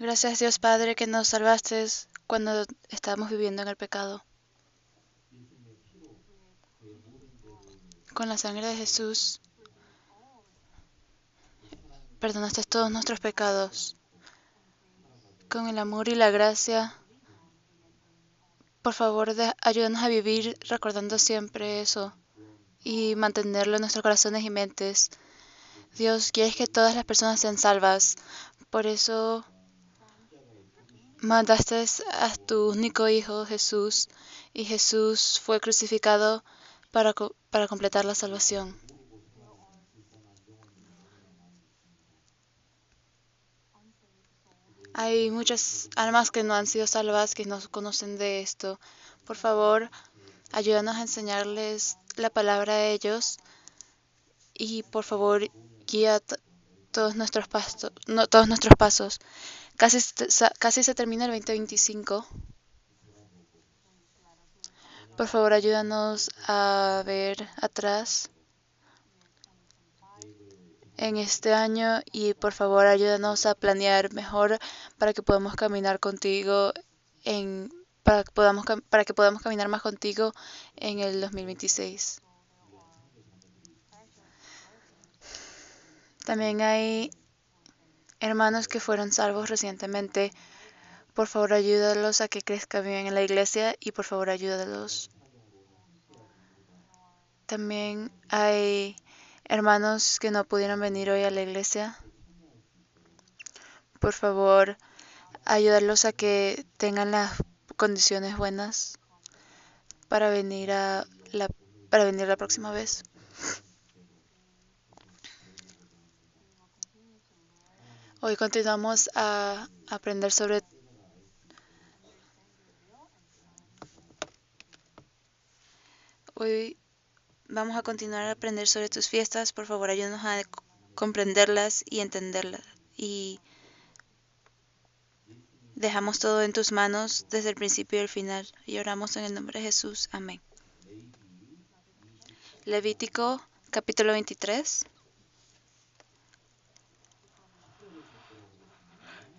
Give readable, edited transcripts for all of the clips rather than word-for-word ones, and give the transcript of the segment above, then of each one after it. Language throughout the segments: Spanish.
Gracias Dios Padre que nos salvaste cuando estábamos viviendo en el pecado. Con la sangre de Jesús perdonaste todos nuestros pecados. Con el amor y la gracia, por favor, ayúdanos a vivir recordando siempre eso y mantenerlo en nuestros corazones y mentes. Dios, quieres que todas las personas sean salvas. Por eso mandaste a tu único Hijo, Jesús, y Jesús fue crucificado para completar la salvación. Hay muchas almas que no han sido salvas, que no conocen de esto. Por favor, ayúdanos a enseñarles la palabra a ellos y por favor guía todos nuestros pasos, no, todos nuestros pasos. Casi se termina el 2025. Por favor, ayúdanos a ver atrás en este año y por favor ayúdanos a planear mejor para que podamos caminar contigo para que podamos caminar más contigo en el 2026. También hay hermanos que fueron salvos recientemente. Por favor, ayúdalos a que crezcan bien en la iglesia y por favor, ayúdalos. También hay hermanos que no pudieron venir hoy a la iglesia. Por favor, ayúdalos a que tengan las condiciones buenas para venir para venir la próxima vez. Hoy continuamos a aprender sobre Hoy vamos a continuar a aprender sobre tus fiestas. Por favor, ayúdanos a comprenderlas y entenderlas. Y dejamos todo en tus manos desde el principio y el final. Y oramos en el nombre de Jesús. Amén. Levítico capítulo 23.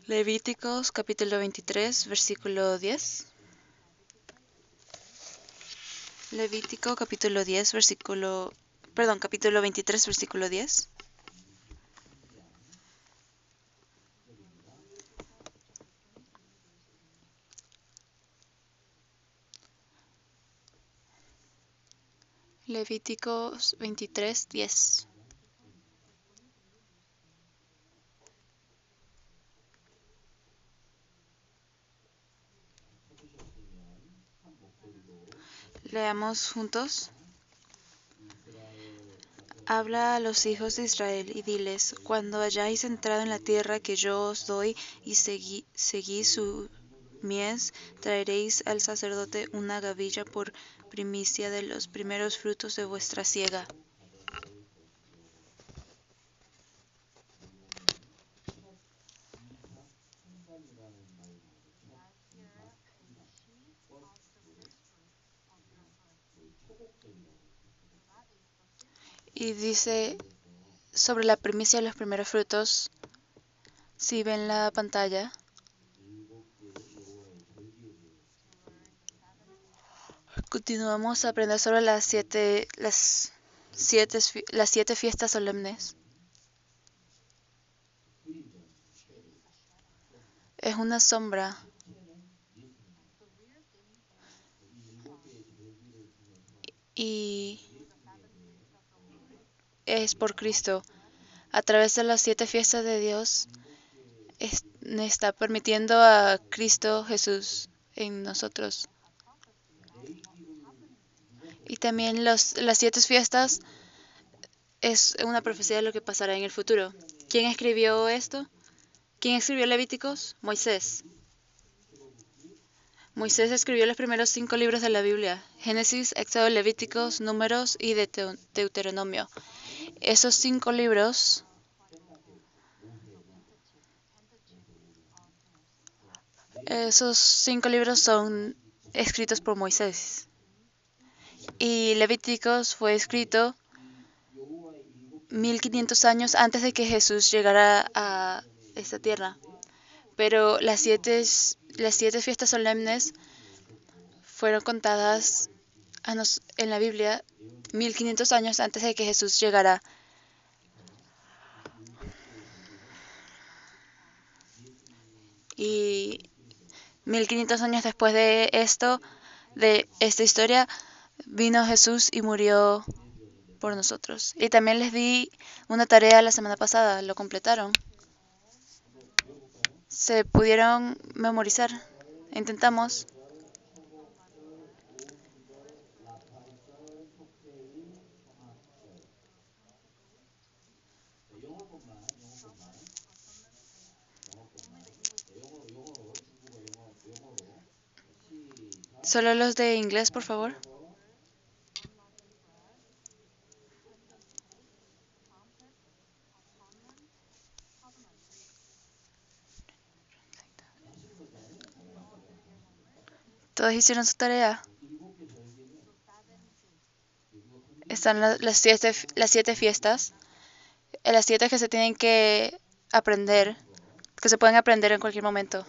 Levíticos capítulo 23, versículo 10. Levítico capítulo 10, capítulo 23, versículo 10. Levíticos 23, 10. Leamos juntos. Habla a los hijos de Israel y diles: cuando hayáis entrado en la tierra que yo os doy y seguís su mies, traeréis al sacerdote una gavilla por primicia de los primeros frutos de vuestra siega. Y dice sobre la primicia de los primeros frutos, si ven la pantalla, continuamos a aprender sobre las siete fiestas solemnes. Es una sombra y es por Cristo. A través de las 7 fiestas de Dios, está permitiendo a Cristo Jesús en nosotros. Y también las 7 fiestas es una profecía de lo que pasará en el futuro. ¿Quién escribió esto? ¿Quién escribió Levíticos? Moisés. Moisés escribió los primeros 5 libros de la Biblia: Génesis, Éxodo, Levíticos, Números y Deuteronomio. Esos 5 libros son escritos por Moisés. Y Levíticos fue escrito 1500 años antes de que Jesús llegara a esta tierra. pero las siete fiestas solemnes fueron contadas en la Biblia 1500 años antes de que Jesús llegara. Y 1500 años después de esto, de esta historia, vino Jesús y murió por nosotros. Y también les di una tarea la semana pasada, lo completaron. Se pudieron memorizar. Intentamos. Solo los de inglés, por favor. Todos hicieron su tarea. Están las siete fiestas. Las siete que se tienen que aprender, que se pueden aprender en cualquier momento.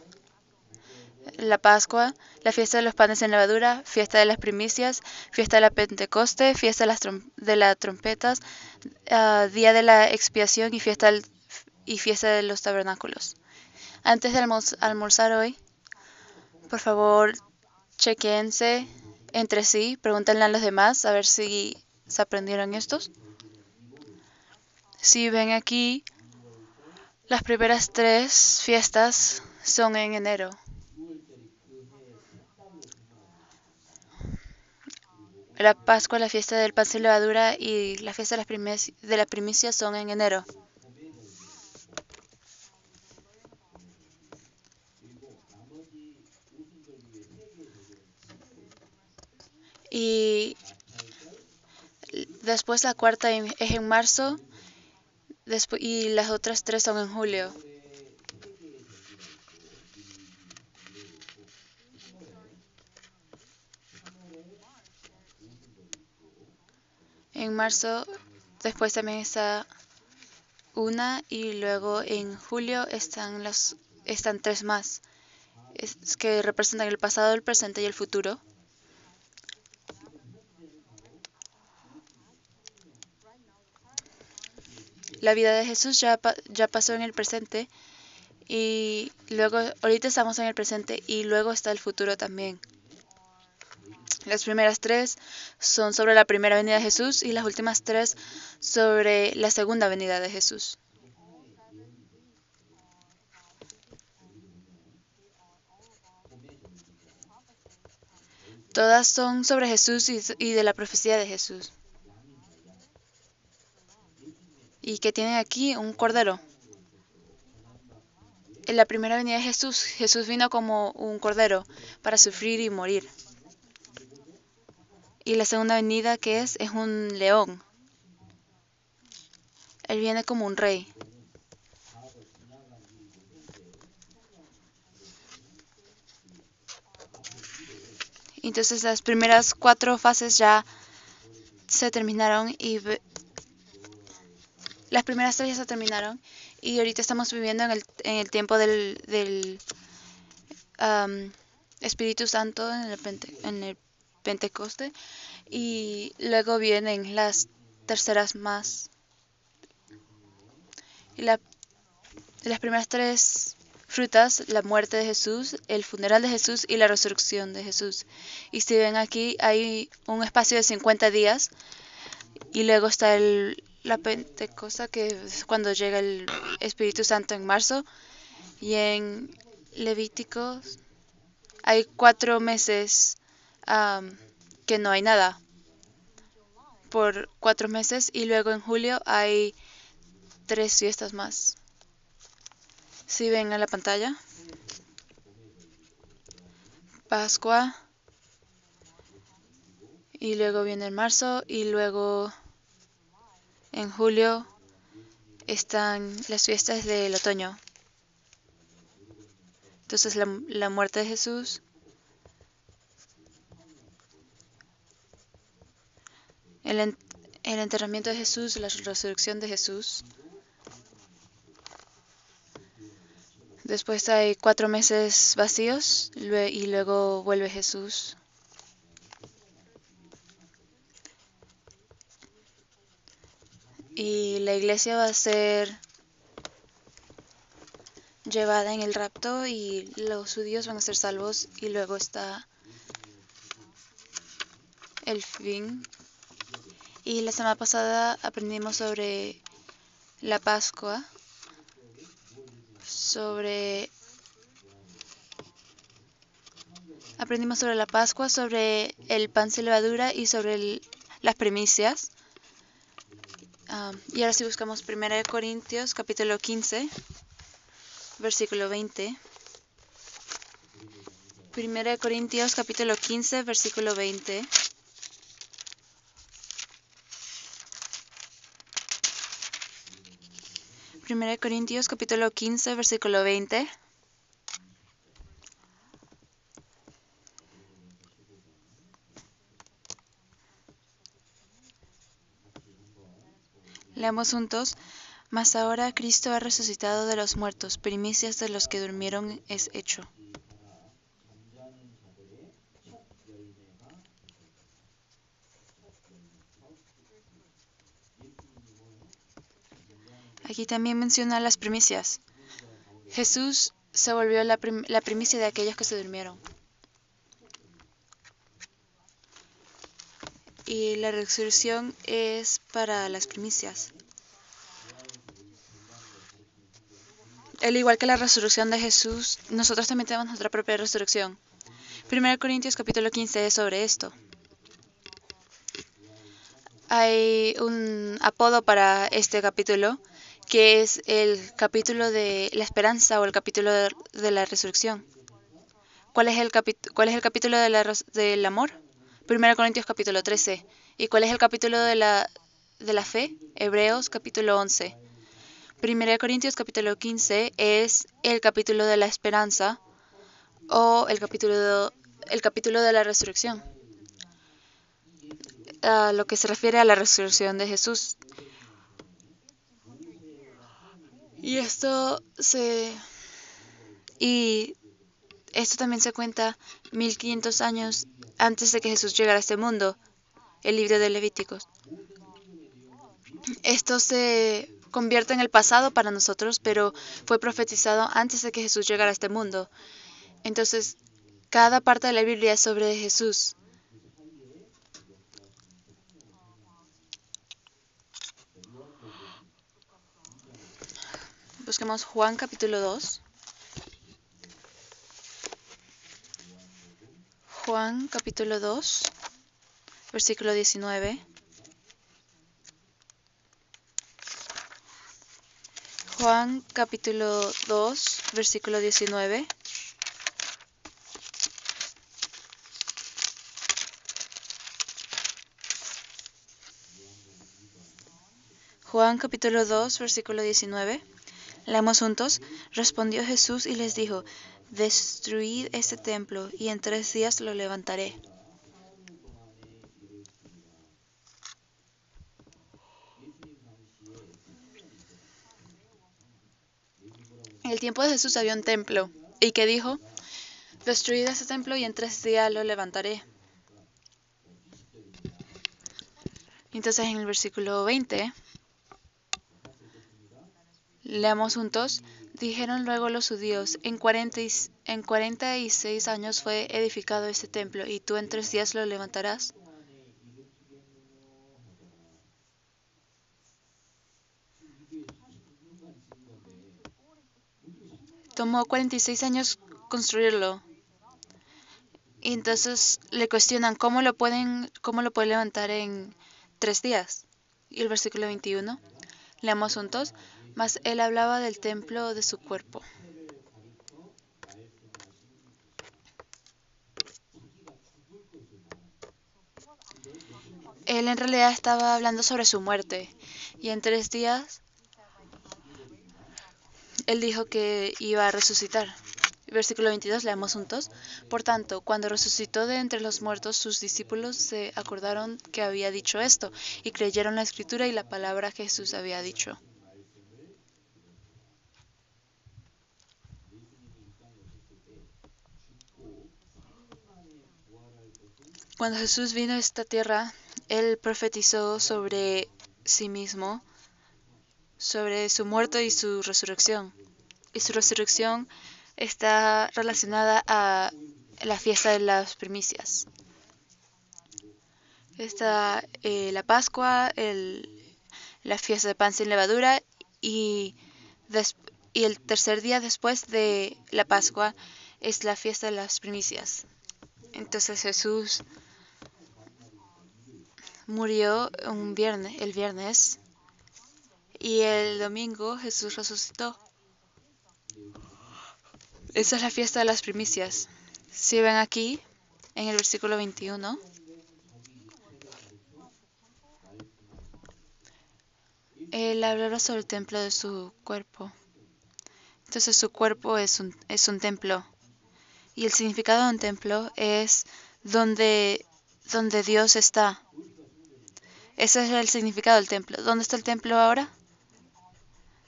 La Pascua, la fiesta de los panes sin levadura, fiesta de las primicias, fiesta de la Pentecoste, fiesta de las trompetas, día de la expiación y fiesta de los tabernáculos. Antes de almorzar hoy, por favor, chequense entre sí, pregúntenle a los demás a ver si se aprendieron estos. Si ven aquí, las primeras tres fiestas son en enero. La Pascua, la fiesta del pan sin levadura y la fiesta de las primicias son en enero. Y después la cuarta es en marzo y las otras tres son en julio. En marzo después también está una y luego en julio están tres más, que representan el pasado, el presente y el futuro. La vida de Jesús ya pasó en el presente y luego ahorita estamos en el presente y luego está el futuro también. Las primeras tres son sobre la primera venida de Jesús y las últimas tres sobre la segunda venida de Jesús. Todas son sobre Jesús y de la profecía de Jesús. Y que tienen aquí un cordero. En la primera venida de Jesús, Jesús vino como un cordero para sufrir y morir. Y la segunda venida que es un león. Él viene como un rey. Entonces las primeras cuatro fases ya se terminaron y las primeras tres ya se terminaron y ahorita estamos viviendo en el tiempo del Espíritu Santo en el Pentecoste y luego vienen las terceras más. Y las primeras tres frutas, la muerte de Jesús, el funeral de Jesús y la resurrección de Jesús. Y si ven aquí hay un espacio de 50 días y luego está la Pentecosta, que es cuando llega el Espíritu Santo en marzo. Y en Levíticos hay 4 meses que no hay nada por 4 meses y luego en julio hay 3 fiestas más. Si ven a la pantalla, Pascua y luego viene en marzo y luego en julio están las fiestas del otoño. Entonces la muerte de Jesús, el enterramiento de Jesús, la resurrección de Jesús. Después hay 4 meses vacíos y luego vuelve Jesús. Y la iglesia va a ser llevada en el rapto y los judíos van a ser salvos y luego está el fin. Y la semana pasada aprendimos sobre la Pascua, sobre el pan sin levadura y sobre las primicias. Y ahora si buscamos 1 Corintios capítulo 15, versículo 20. 1 Corintios capítulo 15, versículo 20. Primera de Corintios capítulo 15, versículo 20. Leamos juntos. Mas ahora Cristo ha resucitado de los muertos, primicias de los que durmieron es hecho. Aquí también menciona las primicias. Jesús se volvió la primicia de aquellos que se durmieron. Y la resurrección es para las primicias. Al igual que la resurrección de Jesús, nosotros también tenemos nuestra propia resurrección. 1 Corintios capítulo 15 es sobre esto. Hay un apodo para este capítulo, que es el capítulo de la esperanza o el capítulo de la resurrección. ¿Cuál es el capítulo del amor? 1 Corintios capítulo 13. ¿Y cuál es el capítulo de la fe? Hebreos capítulo 11. 1 Corintios capítulo 15 es el capítulo de la esperanza o el capítulo de la resurrección, a lo que se refiere a la resurrección de Jesús. Y esto también se cuenta 1500 años antes de que Jesús llegara a este mundo, el libro de Levíticos. Esto se convierte en el pasado para nosotros, pero fue profetizado antes de que Jesús llegara a este mundo. Entonces, cada parte de la Biblia es sobre Jesús. Busquemos Juan capítulo 2. Juan capítulo 2, versículo 19. Juan capítulo 2, versículo 19. Juan capítulo 2, versículo 19. Leamos juntos. Respondió Jesús y les dijo: Destruid este templo, y en 3 días lo levantaré. En el tiempo de Jesús había un templo, y que dijo: Destruid este templo, y en 3 días lo levantaré. Entonces en el versículo 20, leamos juntos. Dijeron luego los judíos: en 46 años fue edificado este templo, y tú en 3 días lo levantarás. Tomó 46 años construirlo. Y entonces le cuestionan cómo lo puede levantar en 3 días. Y el versículo 21, leamos juntos. Mas él hablaba del templo de su cuerpo. Él en realidad estaba hablando sobre su muerte. Y en 3 días, él dijo que iba a resucitar. Versículo 22, leamos juntos. Por tanto, cuando resucitó de entre los muertos, sus discípulos se acordaron que había dicho esto, y creyeron la escritura y la palabra que Jesús había dicho. Cuando Jesús vino a esta tierra, Él profetizó sobre sí mismo, sobre su muerte y su resurrección. Y su resurrección está relacionada a la fiesta de las primicias. Está la Pascua, la fiesta de pan sin levadura y, y el tercer día después de la Pascua es la fiesta de las primicias. Entonces Jesús murió el viernes, y el domingo Jesús resucitó. Esa es la fiesta de las primicias. Si ven aquí, en el versículo 21, Él hablará sobre el templo de su cuerpo. Entonces su cuerpo es un templo. Y el significado de un templo es donde Dios está. Ese es el significado del templo. ¿Dónde está el templo ahora?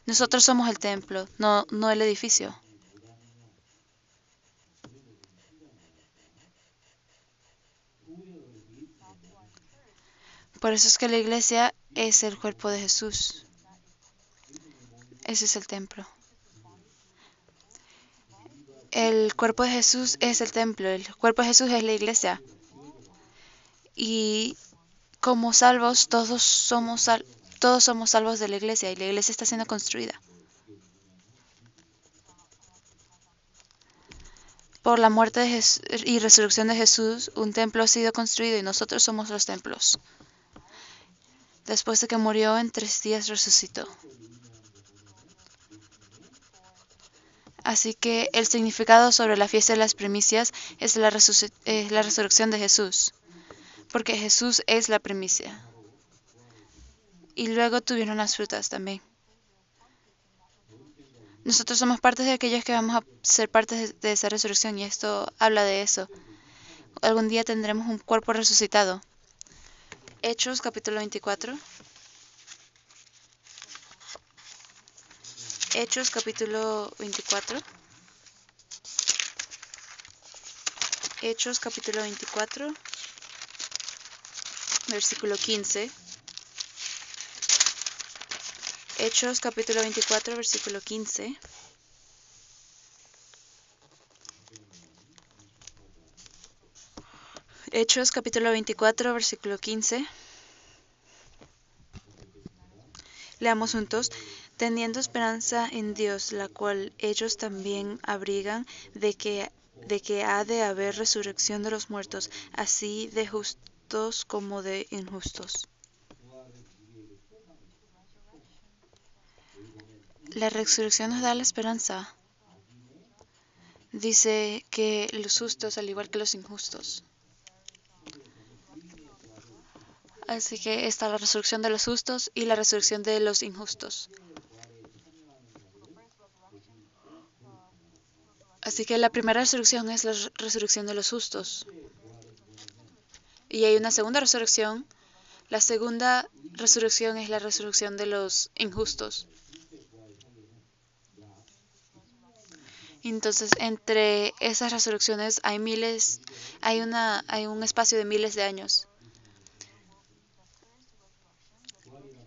Nosotros somos el templo, no el edificio. Por eso es que la iglesia es el cuerpo de Jesús. Ese es el templo. El cuerpo de Jesús es el templo. El cuerpo de Jesús es la iglesia. Y como salvos, todos somos salvos de la iglesia, y la iglesia está siendo construida. Por la muerte y resurrección de Jesús, un templo ha sido construido y nosotros somos los templos. Después de que murió, en 3 días resucitó. Así que el significado sobre la fiesta de las primicias es la resurrección de Jesús, porque Jesús es la primicia. Y luego tuvieron las frutas también. Nosotros somos parte de aquellos que vamos a ser parte de esa resurrección, y esto habla de eso. Algún día tendremos un cuerpo resucitado. Hechos capítulo 24. Hechos capítulo 24. Hechos capítulo 24, versículo 15. Hechos capítulo 24, versículo 15. Hechos capítulo 24, versículo 15. Leamos juntos. Teniendo esperanza en Dios, la cual ellos también abrigan de que ha de haber resurrección de los muertos, así de justos como de injustos. La resurrección nos da la esperanza. Dice que los justos, al igual que los injustos. Así que está la resurrección de los justos y la resurrección de los injustos. Así que la primera resurrección es la resurrección de los justos. Y hay una segunda resurrección. La segunda resurrección es la resurrección de los injustos. Entonces, entre esas resurrecciones hay un espacio de miles de años.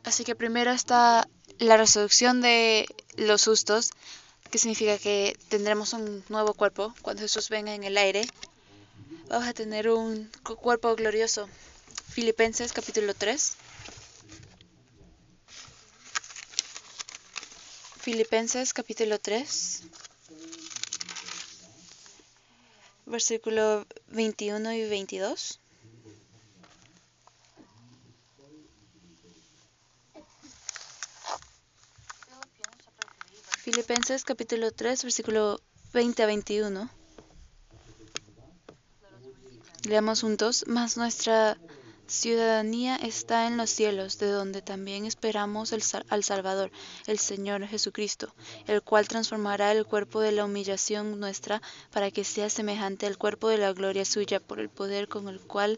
Así que primero está la resurrección de los justos, que significa que tendremos un nuevo cuerpo. Cuando Jesús venga en el aire, vamos a tener un cuerpo glorioso. Filipenses capítulo 3. Filipenses capítulo 3, versículo 21 y 22. Filipenses capítulo 3, versículo 20 a 21. Leamos juntos. Mas nuestra ciudadanía está en los cielos, de donde también esperamos al Salvador, el Señor Jesucristo, el cual transformará el cuerpo de la humillación nuestra para que sea semejante al cuerpo de la gloria suya, por el poder con el cual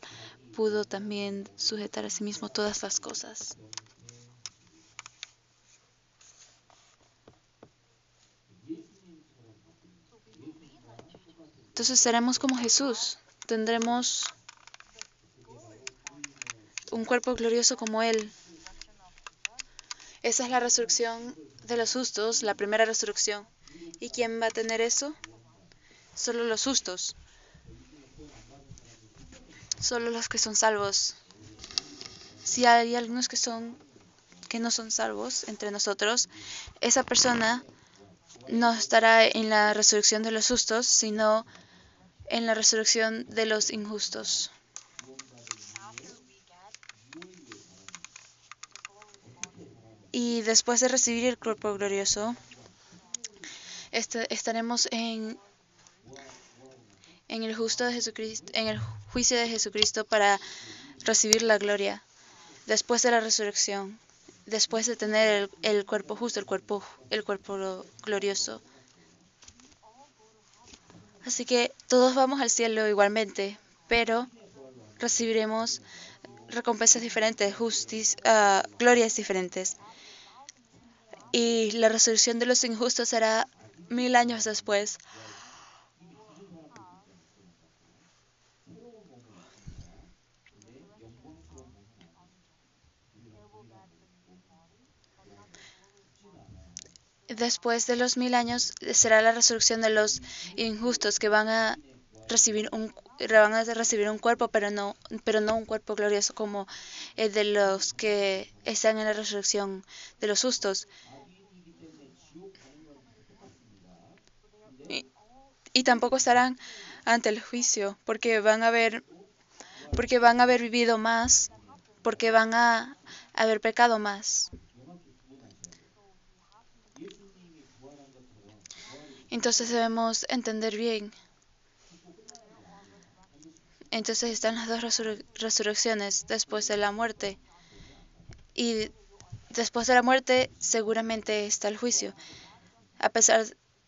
pudo también sujetar a sí mismo todas las cosas. Entonces seremos como Jesús. Tendremos un cuerpo glorioso como Él. Esa es la resurrección de los justos, la primera resurrección. ¿Y quién va a tener eso? Solo los justos, solo los que son salvos. Si hay algunos que no son salvos entre nosotros, esa persona no estará en la resurrección de los justos, sino en la resurrección de los injustos. Y después de recibir el cuerpo glorioso, estaremos en el justo de Jesucristo, en el juicio de Jesucristo para recibir la gloria. Después de la resurrección, después de tener el cuerpo justo, el cuerpo glorioso. Así que todos vamos al cielo igualmente, pero recibiremos recompensas diferentes, glorias diferentes. Y la resurrección de los injustos será 1000 años después. Después de los 1000 años será la resurrección de los injustos que van a recibir un cuerpo, pero no un cuerpo glorioso como el de los que están en la resurrección de los justos. Y tampoco estarán ante el juicio, porque van a haber vivido más, porque van a haber pecado más. Entonces debemos entender bien. Entonces están las dos resurrecciones después de la muerte. Y después de la muerte seguramente está el juicio. A pesar,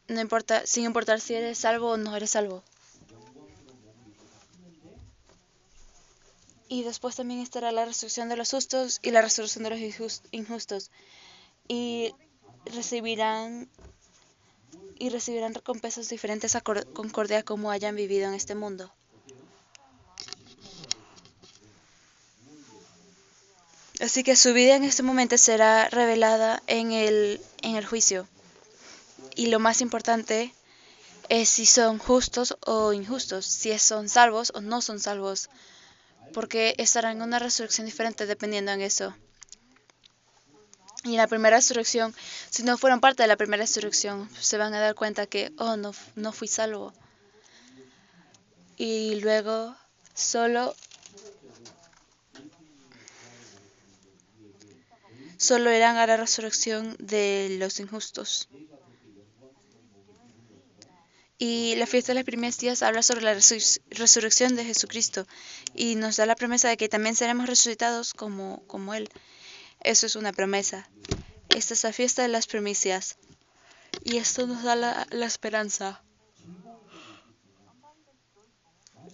no importa, sin importar si eres salvo o no eres salvo. Y después también estará la resurrección de los justos y la resurrección de los injustos. Y recibirán recompensas diferentes a concordia a como hayan vivido en este mundo. Así que su vida en este momento será revelada en el juicio. Y lo más importante es si son justos o injustos, si son salvos o no son salvos, porque estarán en una resurrección diferente dependiendo en eso. Y en la primera resurrección, si no fueron parte de la primera resurrección, se van a dar cuenta que, no fui salvo. Y luego solo irán a la resurrección de los injustos. Y la fiesta de las primicias habla sobre la resurrección de Jesucristo y nos da la promesa de que también seremos resucitados como Él. Eso es una promesa. Esta es la fiesta de las primicias y esto nos da la esperanza.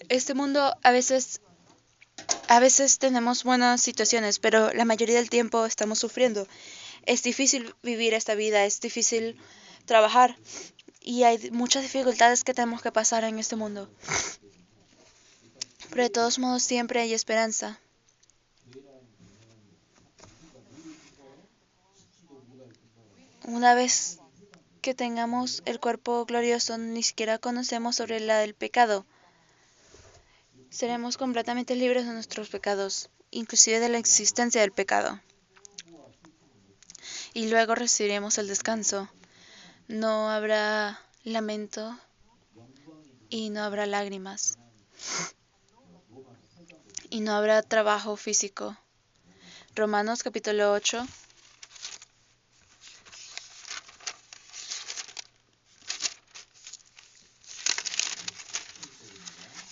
Este mundo a veces tenemos buenas situaciones, pero la mayoría del tiempo estamos sufriendo. Es difícil vivir esta vida, es difícil trabajar y hay muchas dificultades que tenemos que pasar en este mundo. Pero de todos modos siempre hay esperanza. Una vez que tengamos el cuerpo glorioso, ni siquiera conocemos sobre la del pecado. Seremos completamente libres de nuestros pecados, inclusive de la existencia del pecado. Y luego recibiremos el descanso. No habrá lamento y no habrá lágrimas. Y no habrá trabajo físico. Romanos capítulo 8.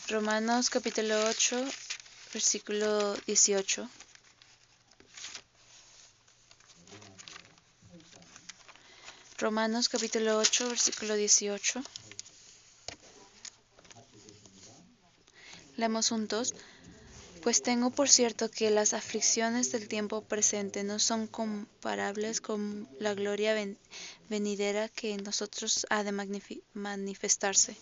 Romanos capítulo 8, versículo 18. Romanos capítulo 8, versículo 18. Leemos juntos. Pues tengo por cierto que las aflicciones del tiempo presente no son comparables con la gloria venidera que en nosotros ha de manifestarse.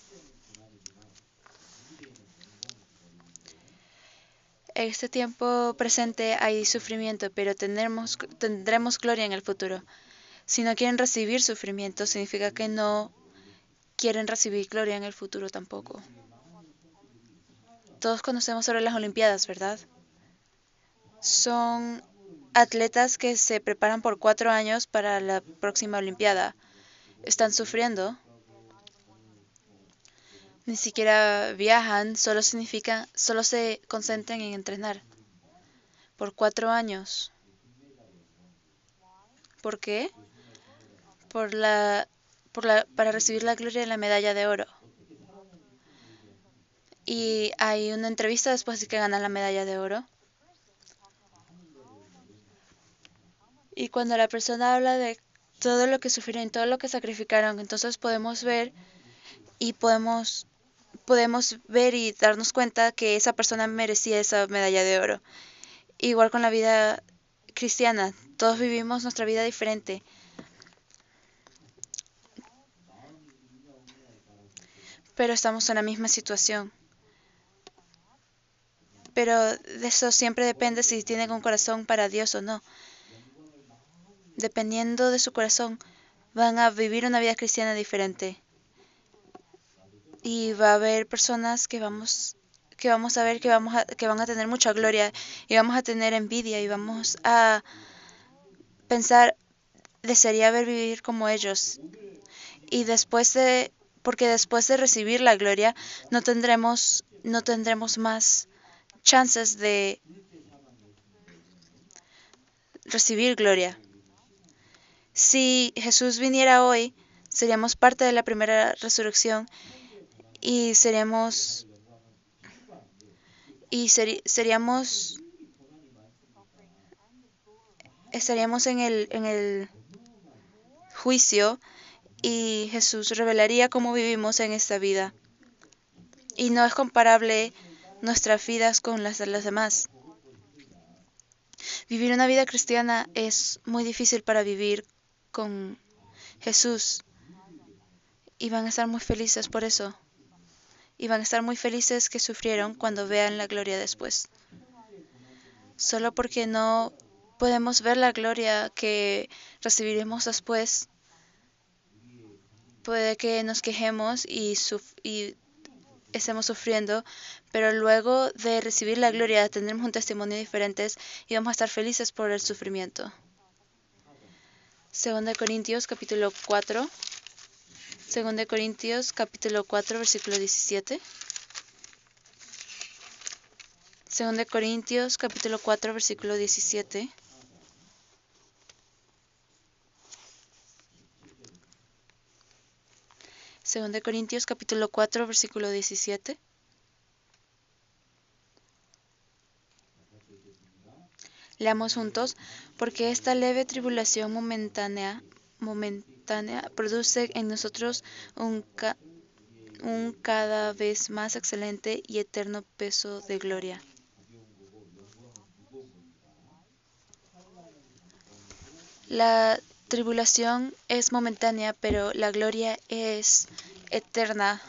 En este tiempo presente hay sufrimiento, pero tendremos gloria en el futuro. Si no quieren recibir sufrimiento, significa que no quieren recibir gloria en el futuro tampoco. Todos conocemos sobre las Olimpiadas, ¿verdad? Son atletas que se preparan por 4 años para la próxima Olimpiada. Están sufriendo. Ni siquiera viajan, solo se concentran en entrenar. Por 4 años. ¿Por qué? Para recibir la gloria de la medalla de oro. Y hay una entrevista después de que ganan la medalla de oro. Y cuando la persona habla de todo lo que sufrieron, todo lo que sacrificaron, entonces podemos ver y darnos cuenta que esa persona merecía esa medalla de oro. Igual con la vida cristiana, todos vivimos nuestra vida diferente. Pero estamos en la misma situación. Pero de eso siempre depende si tienen un corazón para Dios o no. Dependiendo de su corazón, van a vivir una vida cristiana diferente. Y va a haber personas que vamos a ver que van a tener mucha gloria y vamos a tener envidia y vamos a pensar, desearía vivir como ellos. Y porque después de recibir la gloria, no tendremos más chances de recibir gloria. Si Jesús viniera hoy, seríamos parte de la primera resurrección y estaríamos en el juicio y Jesús revelaría cómo vivimos en esta vida. Y no es comparable nuestras vidas con las de los demás. Vivir una vida cristiana es muy difícil para vivir con Jesús. Y van a estar muy felices por eso. Y van a estar muy felices que sufrieron cuando vean la gloria después. Solo porque no podemos ver la gloria que recibiremos después, puede que nos quejemos y estemos sufriendo, pero luego de recibir la gloria tendremos un testimonio diferente y vamos a estar felices por el sufrimiento. 2 Corintios capítulo 4. 2 Corintios capítulo 4 versículo 17. 2 Corintios capítulo 4 versículo 17. Segunda de Corintios capítulo 4 versículo 17. Leamos juntos, porque esta leve tribulación momentánea produce en nosotros un cada vez más excelente y eterno peso de gloria. La tribulación es momentánea, pero la gloria es eterna.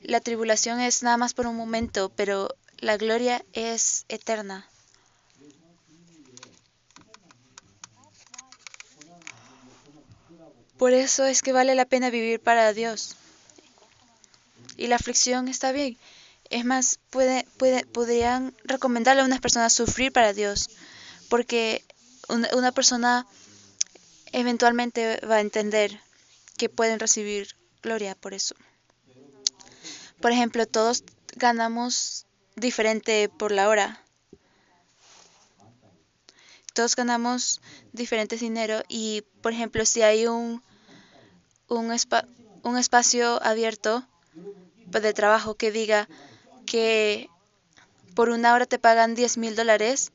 La tribulación es nada más por un momento, pero la gloria es eterna. Por eso es que vale la pena vivir para Dios. Y la aflicción está bien. Es más, podrían recomendarle a unas personas sufrir para Dios, porque una persona eventualmente va a entender que pueden recibir gloria por eso. Por ejemplo, todos ganamos diferente por la hora. Todos ganamos diferente dinero y, por ejemplo, si hay un espacio abierto de trabajo que diga que por una hora te pagan $10,000,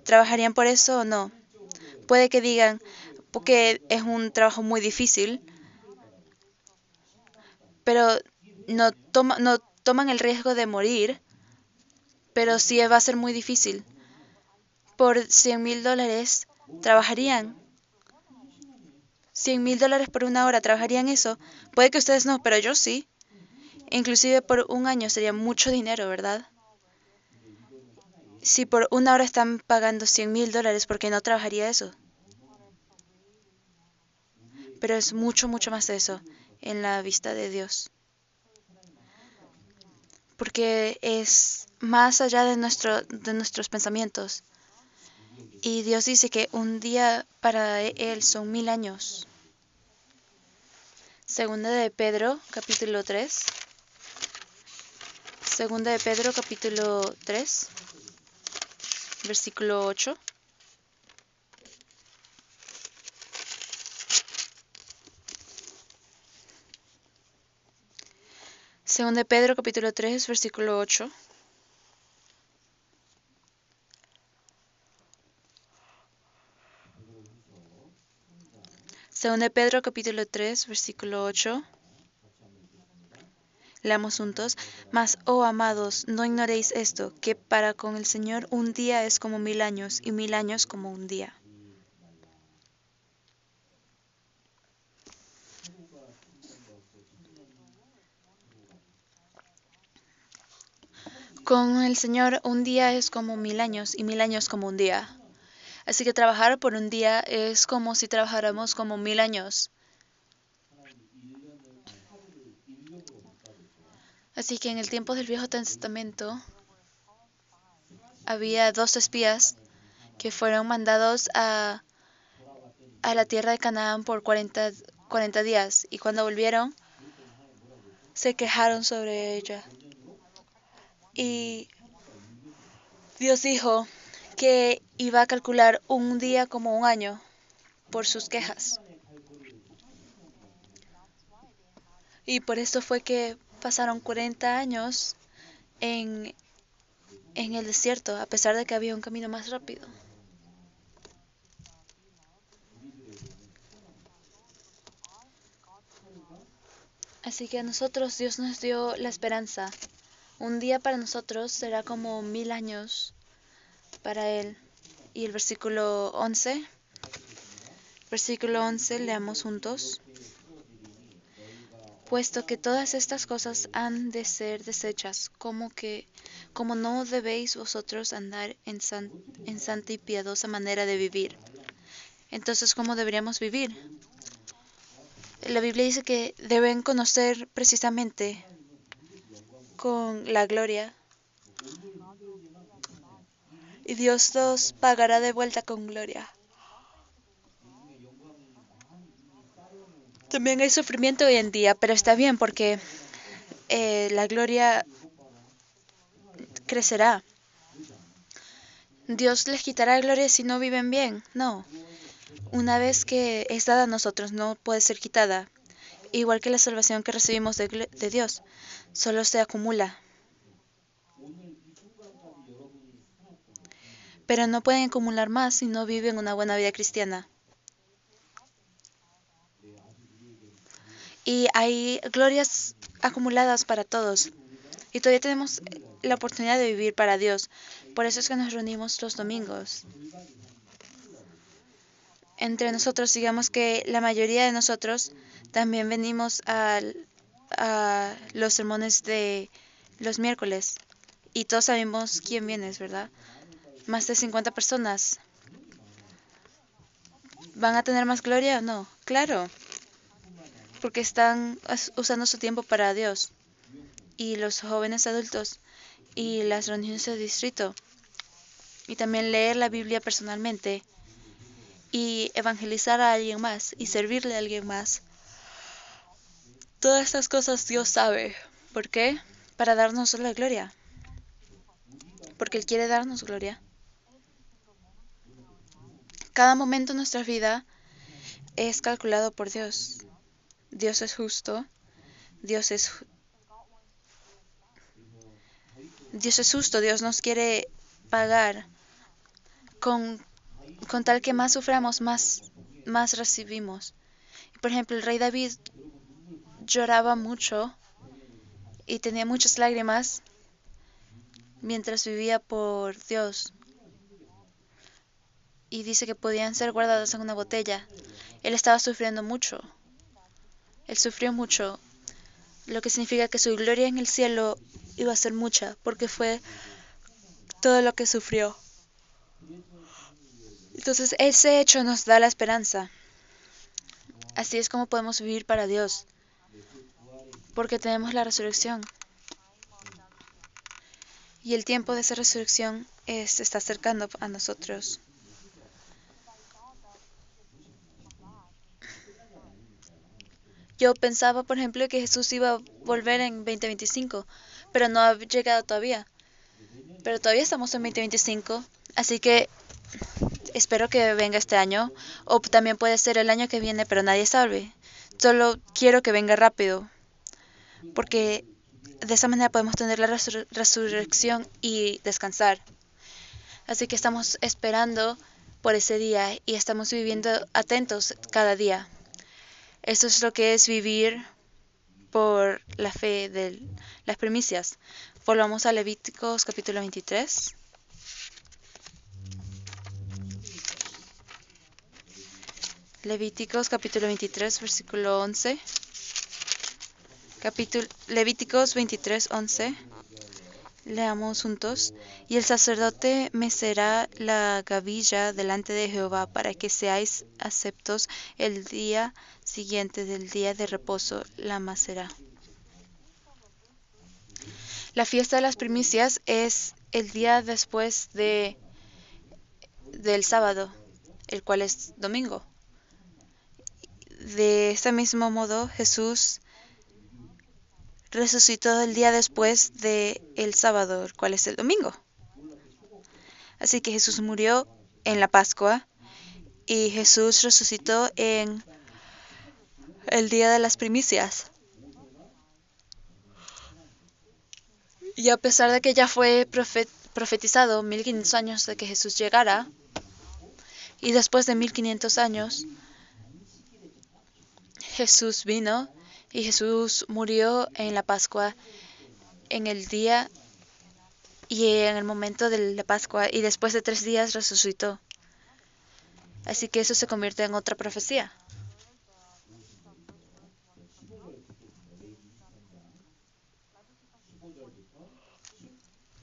¿trabajarían por eso o no? Puede que digan porque es un trabajo muy difícil, pero no toman el riesgo de morir, pero sí va a ser muy difícil. Por $100,000 trabajarían. $100,000 por una hora, ¿trabajarían eso? Puede que ustedes no, pero yo sí. Inclusive por un año sería mucho dinero, ¿verdad? Si por una hora están pagando $100,000, ¿por qué no trabajaría eso? Pero es mucho, mucho más de eso en la vista de Dios. Porque es más allá de nuestros pensamientos. Y Dios dice que un día para Él son 1000 años. Segunda de Pedro, capítulo 3. Segunda de Pedro, capítulo 3, versículo 8. Segunda de Pedro, capítulo 3, versículo 8. Segunda de Pedro, capítulo 3, versículo 8. Leamos juntos. Mas, oh amados, no ignoréis esto, que para con el Señor un día es como 1000 años, y 1000 años como un día. Con el Señor un día es como 1000 años, y 1000 años como un día. Así que trabajar por un día es como si trabajáramos como 1000 años. Así que en el tiempo del Viejo Testamento había 2 espías que fueron mandados a la tierra de Canaán por 40 días, y cuando volvieron se quejaron sobre ella. Y Dios dijo que iba a calcular un día como un año por sus quejas. Y por eso fue que pasaron 40 años en, en el desierto, a pesar de que había un camino más rápido. Así que a nosotros Dios nos dio la esperanza. Un día para nosotros será como 1000 años para Él. Y el versículo 11, leamos juntos. Puesto que todas estas cosas han de ser deshechas, como no debéis vosotros andar en santa y piadosa manera de vivir. Entonces, ¿cómo deberíamos vivir? La Biblia dice que deben conocer precisamente con la gloria, y Dios los pagará de vuelta con gloria. También hay sufrimiento hoy en día, pero está bien porque la gloria crecerá. Dios les quitará gloria si no viven bien. No. Una vez que es dada a nosotros, no puede ser quitada. Igual que la salvación que recibimos de Dios, solo se acumula. Pero no pueden acumular más si no viven una buena vida cristiana. Y hay glorias acumuladas para todos. Y todavía tenemos la oportunidad de vivir para Dios. Por eso es que nos reunimos los domingos. Entre nosotros, digamos que la mayoría de nosotros también venimos a los sermones de los miércoles. Y todos sabemos quién viene, ¿verdad? Más de 50 personas. ¿Van a tener más gloria o no? Claro, porque están usando su tiempo para Dios. Y los jóvenes adultos y las reuniones de distrito. Y también leer la Biblia personalmente. Y evangelizar a alguien más y servirle a alguien más. Todas estas cosas Dios sabe. ¿Por qué? Para darnos la gloria. Porque Él quiere darnos gloria. Cada momento de nuestra vida es calculado por Dios. Dios es justo. Dios es justo. Dios nos quiere pagar. Con tal que más suframos, más recibimos. Por ejemplo, el rey David lloraba mucho y tenía muchas lágrimas mientras vivía por Dios. Y dice que podían ser guardadas en una botella. Él estaba sufriendo mucho. Él sufrió mucho lo que significa que su gloria en el cielo iba a ser mucha, porque fue todo lo que sufrió. Entonces, ese hecho nos da la esperanza. Así es como podemos vivir para Dios, porque tenemos la resurrección. Y el tiempo de esa resurrección está acercando a nosotros. Yo pensaba, por ejemplo, que Jesús iba a volver en 2025, pero no ha llegado todavía. Pero todavía estamos en 2025, así que espero que venga este año, o también puede ser el año que viene, pero nadie sabe. Solo quiero que venga rápido, porque de esa manera podemos tener la resurrección y descansar. Así que estamos esperando por ese día y estamos viviendo atentos cada día. Eso es lo que es vivir por la fe de las primicias. Volvamos a Levíticos capítulo 23. Levíticos capítulo 23, versículo 11. Levíticos 23, 11. Leamos juntos. Y el sacerdote mecerá la gavilla delante de Jehová para que seáis aceptos el día siguiente del día de reposo, la mecerá. La fiesta de las primicias es el día después del sábado, el cual es domingo. De este mismo modo, Jesús resucitó el día después del sábado, el cual es el domingo. Así que Jesús murió en la Pascua y Jesús resucitó en el día de las primicias. Y a pesar de que ya fue profetizado 1500 años de que Jesús llegara, y después de 1500 años, Jesús vino y Jesús murió en la Pascua en el día y en el momento de la Pascua y después de 3 días resucitó. Así que eso se convierte en otra profecía.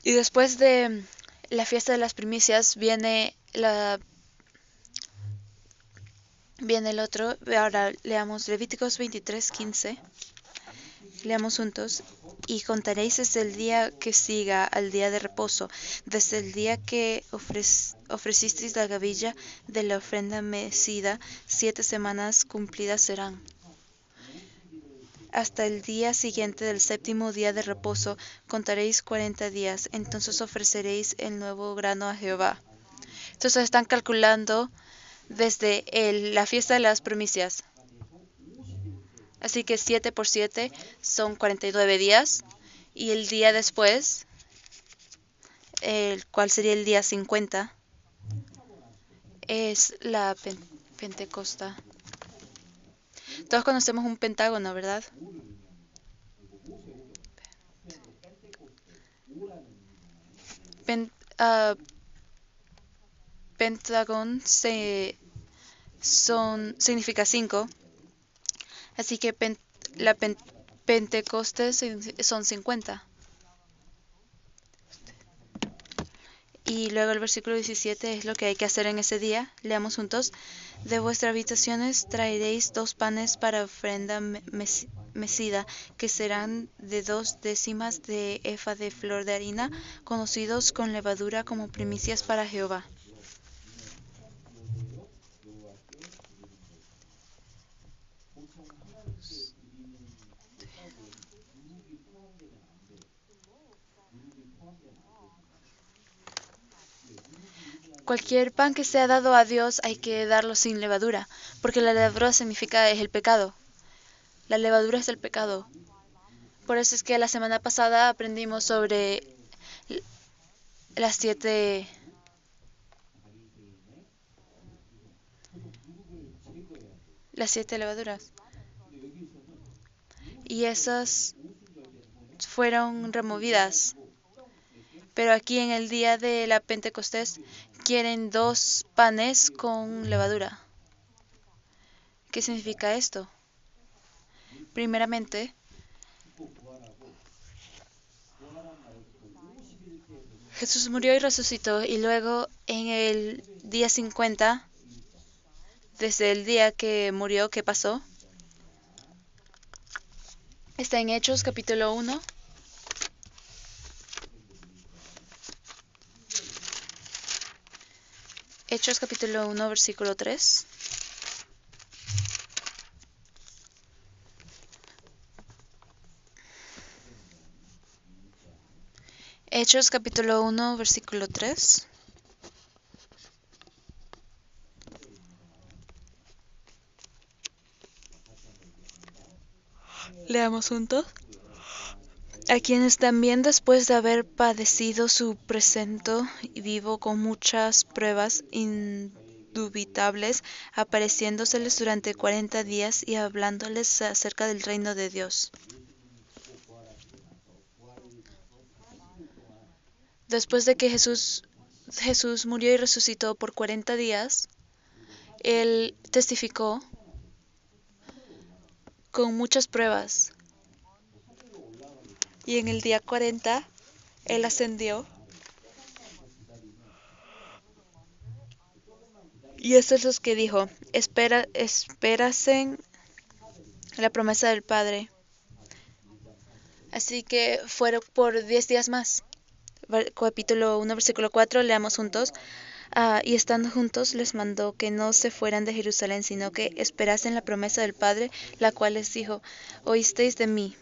Y después de la fiesta de las primicias viene el otro. Ahora leamos Levíticos 23, 15. Leamos juntos. Y contaréis desde el día que siga al día de reposo, desde el día que ofrecisteis la gavilla de la ofrenda mecida, 7 semanas cumplidas serán. Hasta el día siguiente del séptimo día de reposo contaréis 40 días, entonces ofreceréis el nuevo grano a Jehová. Entonces están calculando desde la fiesta de las primicias. Así que 7 por 7 son 49 días. Y el día después, el cual sería el día 50, es la Pentecosta. Todos conocemos un pentágono, ¿verdad? Pentagón significa 5. Así que la Pentecostés son 50. Y luego el versículo 17 es lo que hay que hacer en ese día. Leamos juntos. De vuestras habitaciones traeréis 2 panes para ofrenda mecida, que serán de 2 décimas de efa de flor de harina, conocidos con levadura como primicias para Jehová. Cualquier pan que sea dado a Dios hay que darlo sin levadura, porque la levadura significa es el pecado. La levadura es el pecado. Por eso es que la semana pasada aprendimos sobre las 7 levaduras. Y esas fueron removidas. Pero aquí en el día de la Pentecostés quieren 2 panes con levadura. ¿Qué significa esto? Primeramente, Jesús murió y resucitó, y luego en el día 50, desde el día que murió, ¿qué pasó? Está en Hechos capítulo 1. Hechos capítulo 1, versículo 3. Hechos capítulo 1, versículo 3. Leamos juntos. A quienes también después de haber padecido su presento y vivo con muchas pruebas indubitables, apareciéndoseles durante 40 días y hablándoles acerca del reino de Dios. Después de que Jesús murió y resucitó por 40 días, Él testificó con muchas pruebas. Y en el día 40, Él ascendió. Y eso es lo que dijo: espérasen la promesa del Padre. Así que fueron por 10 días más. Capítulo 1, versículo 4, leamos juntos. Y estando juntos les mandó que no se fueran de Jerusalén, sino que esperasen la promesa del Padre, la cual les dijo: oísteis de mí.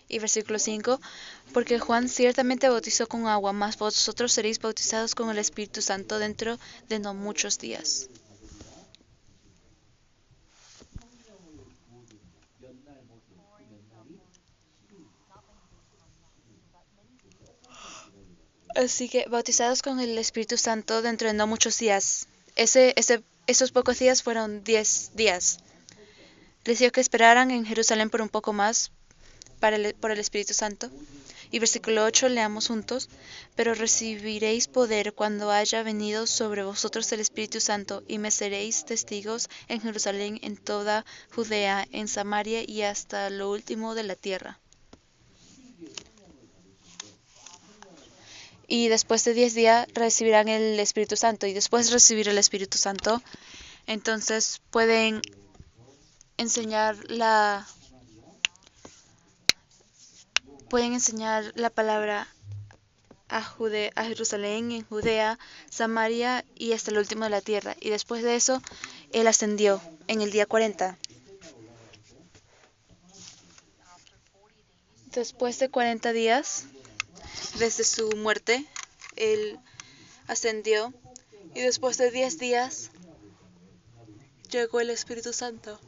Y versículo 5, porque Juan ciertamente bautizó con agua, mas vosotros seréis bautizados con el Espíritu Santo dentro de no muchos días. Así que bautizados con el Espíritu Santo dentro de no muchos días. Esos pocos días fueron 10 días. Les dijo que esperaran en Jerusalén por un poco más por el Espíritu Santo. Y versículo 8, leamos juntos. Pero recibiréis poder cuando haya venido sobre vosotros el Espíritu Santo, y me seréis testigos en Jerusalén, en toda Judea, en Samaria y hasta lo último de la tierra. Y después de 10 días recibirán el Espíritu Santo. Y después de recibir el Espíritu Santo, entonces pueden enseñar la palabra a Jerusalén, en Judea, Samaria y hasta el último de la tierra. Y después de eso, Él ascendió en el día 40. Después de 40 días, desde su muerte, Él ascendió. Y después de 10 días, llegó el Espíritu Santo.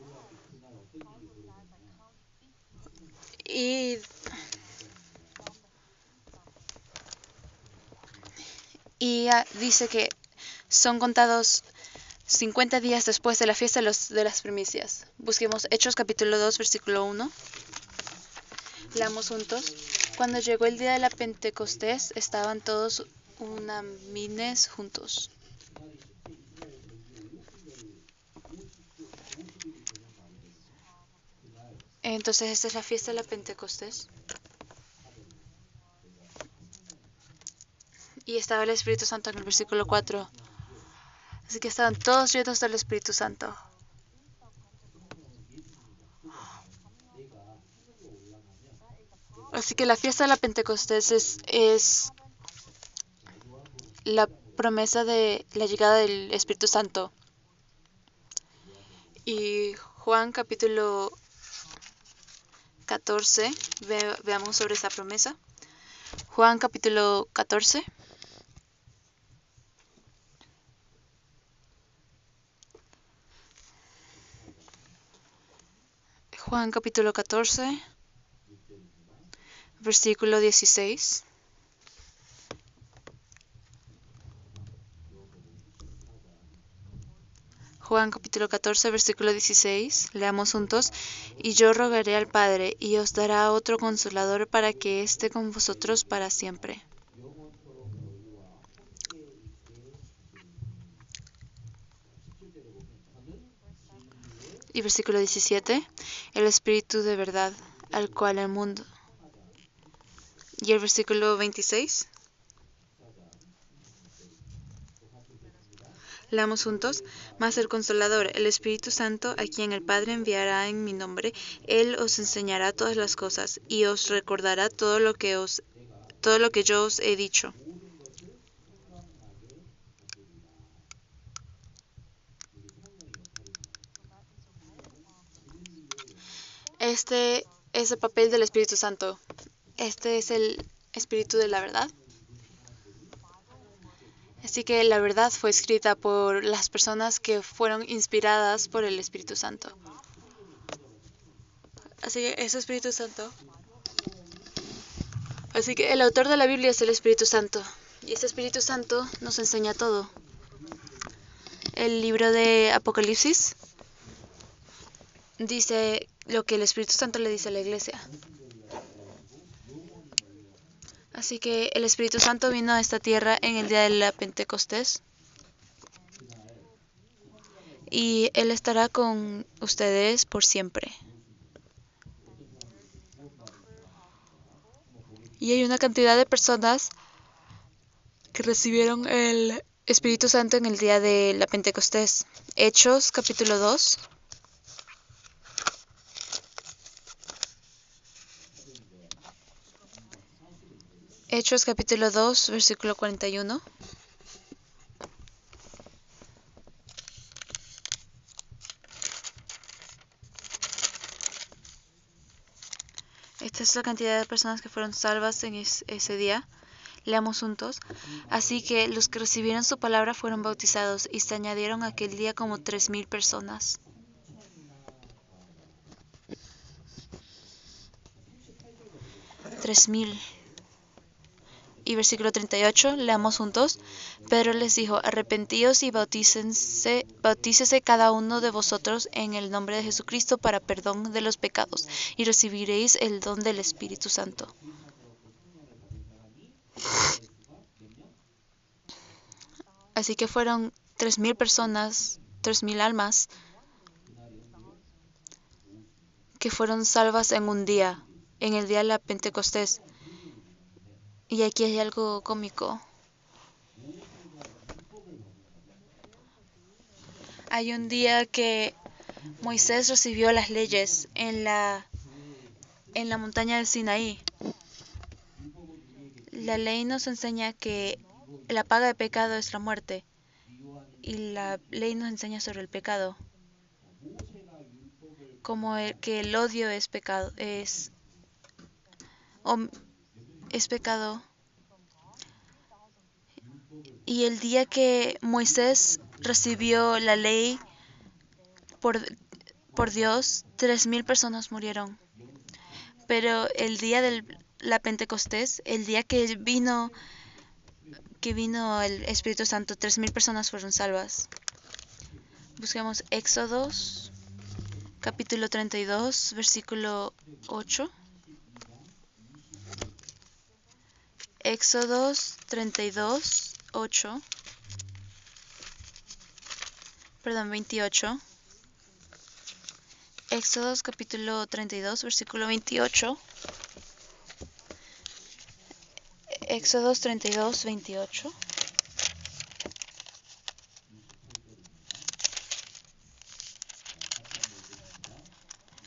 Y dice que son contados 50 días después de la fiesta de las primicias. Busquemos Hechos capítulo 2, versículo 1. Leamos juntos. Cuando llegó el día de la Pentecostés, estaban todos unánimes juntos. Entonces esta es la fiesta de la Pentecostés. Y estaba el Espíritu Santo en el versículo 4. Así que estaban todos llenos del Espíritu Santo. Así que la fiesta de la Pentecostés es la promesa de la llegada del Espíritu Santo. Y Juan capítulo 14, veamos sobre esa promesa. Juan capítulo 14. Juan capítulo 14, versículo 16. Juan capítulo 14, versículo 16. Leamos juntos. Y yo rogaré al Padre, y os dará otro consolador para que esté con vosotros para siempre. Y versículo 17. El Espíritu de verdad, al cual el mundo y el versículo 26. Leamos juntos. Mas el Consolador, el Espíritu Santo, a quien el Padre enviará en mi nombre, Él os enseñará todas las cosas y os recordará todo lo que yo os he dicho. Este es el papel del Espíritu Santo. Este es el Espíritu de la verdad. Así que la verdad fue escrita por las personas que fueron inspiradas por el Espíritu Santo. Así que ese Espíritu Santo. Así que el autor de la Biblia es el Espíritu Santo. Y ese Espíritu Santo nos enseña todo. El libro de Apocalipsis dice lo que el Espíritu Santo le dice a la iglesia. Así que el Espíritu Santo vino a esta tierra en el día de la Pentecostés. Y Él estará con ustedes por siempre. Y hay una cantidad de personas que recibieron el Espíritu Santo en el día de la Pentecostés. Hechos, capítulo 2. Hechos, capítulo 2, versículo 41. Esta es la cantidad de personas que fueron salvas en ese día. Leamos juntos. Así que los que recibieron su palabra fueron bautizados y se añadieron aquel día como 3,000 personas. Y versículo 38, leamos juntos. Pedro les dijo, arrepentíos y bautícese cada uno de vosotros en el nombre de Jesucristo para perdón de los pecados, y recibiréis el don del Espíritu Santo. Así que fueron 3,000 personas, 3,000 almas, que fueron salvas en un día, en el día de la Pentecostés. Y aquí hay algo cómico. Hay un día que Moisés recibió las leyes en la montaña de Sinaí. La ley nos enseña que la paga de pecado es la muerte. Y la ley nos enseña sobre el pecado. Como que el odio es pecado, es pecado. Y el día que Moisés recibió la ley por Dios, 3,000 personas murieron. Pero el día de la Pentecostés, el día que vino el Espíritu Santo, 3,000 personas fueron salvas. Busquemos Éxodos, capítulo 32, versículo 8. Éxodos 32, 8. Perdón, 28. Éxodos capítulo 32, versículo 28. Éxodos 32, 28.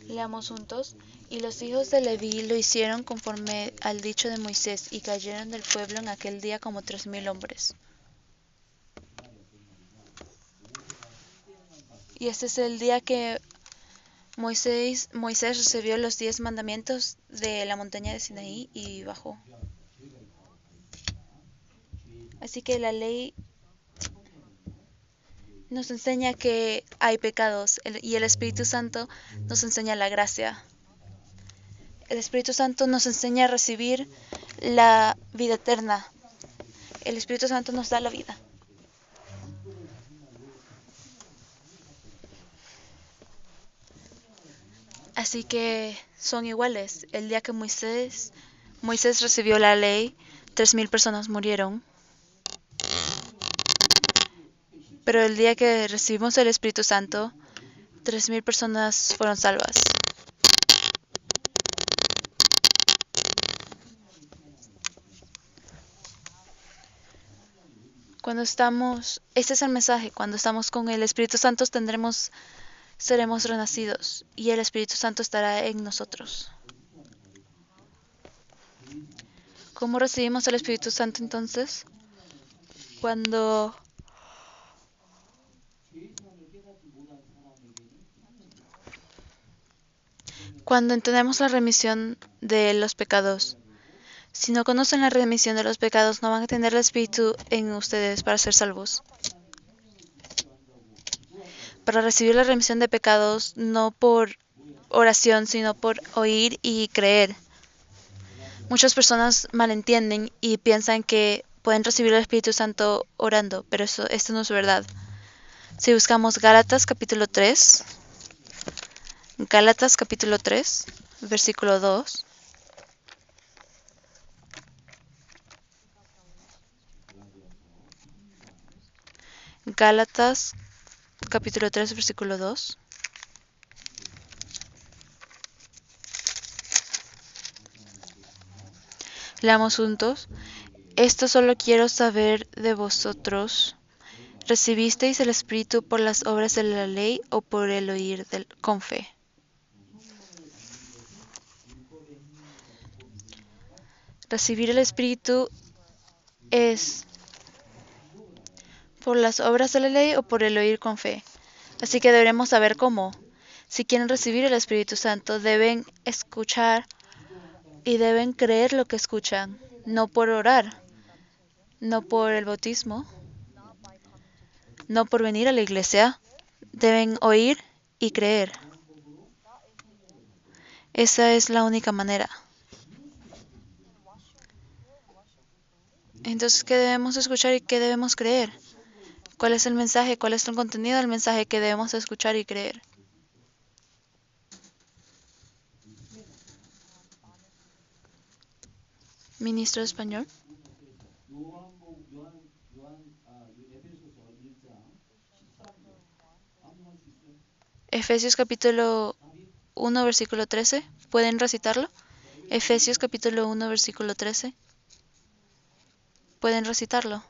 Leamos juntos. Y los hijos de Leví lo hicieron conforme al dicho de Moisés, y cayeron del pueblo en aquel día como 3,000 hombres. Y este es el día que Moisés recibió los 10 mandamientos de la montaña de Sinaí y bajó. Así que la ley nos enseña que hay pecados y el Espíritu Santo nos enseña la gracia. El Espíritu Santo nos enseña a recibir la vida eterna. El Espíritu Santo nos da la vida. Así que son iguales. El día que Moisés recibió la ley, 3,000 personas murieron. Pero el día que recibimos el Espíritu Santo, 3,000 personas fueron salvas. Este es el mensaje, cuando estamos con el Espíritu Santo seremos renacidos y el Espíritu Santo estará en nosotros. ¿Cómo recibimos el Espíritu Santo entonces? Cuando, cuando entendemos la remisión de los pecados. Si no conocen la remisión de los pecados, no van a tener el Espíritu en ustedes para ser salvos. Para recibir la remisión de pecados, no por oración, sino por oír y creer. Muchas personas malentienden y piensan que pueden recibir el Espíritu Santo orando, pero esto no es verdad. Si buscamos Gálatas capítulo 3, versículo 2. Gálatas capítulo 3, versículo 2. Leamos juntos. Esto solo quiero saber de vosotros. ¿Recibisteis el Espíritu por las obras de la ley o por el oír con fe? Recibir el Espíritu es por las obras de la ley o por el oír con fe. Así que deberemos saber cómo. Si quieren recibir el Espíritu Santo, deben escuchar y deben creer lo que escuchan, no por orar, no por el bautismo, no por venir a la iglesia. Deben oír y creer. Esa es la única manera. Entonces, ¿qué debemos escuchar y qué debemos creer? ¿Cuál es el mensaje? ¿Cuál es el contenido del mensaje que debemos escuchar y creer? Ministro de Español. Efesios capítulo 1, versículo 13. ¿Pueden recitarlo? Efesios capítulo 1, versículo 13. ¿Pueden recitarlo?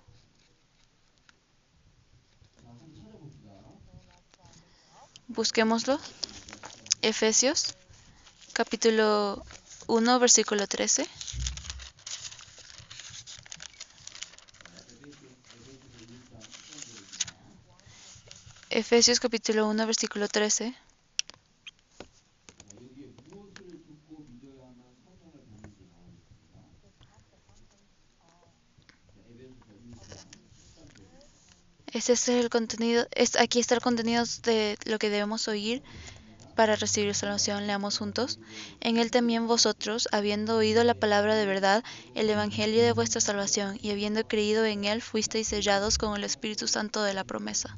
Busquémoslo. Efesios capítulo 1, versículo 13. Efesios capítulo 1, versículo 13. Ese es el contenido. Aquí está el contenido de lo que debemos oír para recibir salvación. Leamos juntos. En él también vosotros, habiendo oído la palabra de verdad, el evangelio de vuestra salvación, y habiendo creído en él, fuisteis sellados con el Espíritu Santo de la promesa.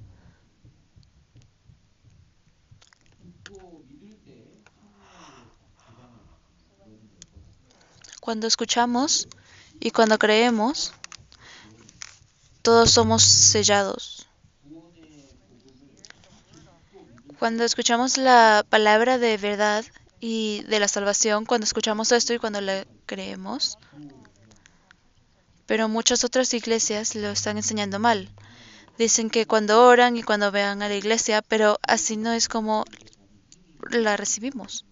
Cuando escuchamos y cuando creemos, todos somos sellados. Cuando escuchamos la palabra de verdad y de la salvación, cuando escuchamos esto y cuando la creemos, pero muchas otras iglesias lo están enseñando mal. Dicen que cuando oran y cuando vean a la iglesia, pero así no es como la recibimos.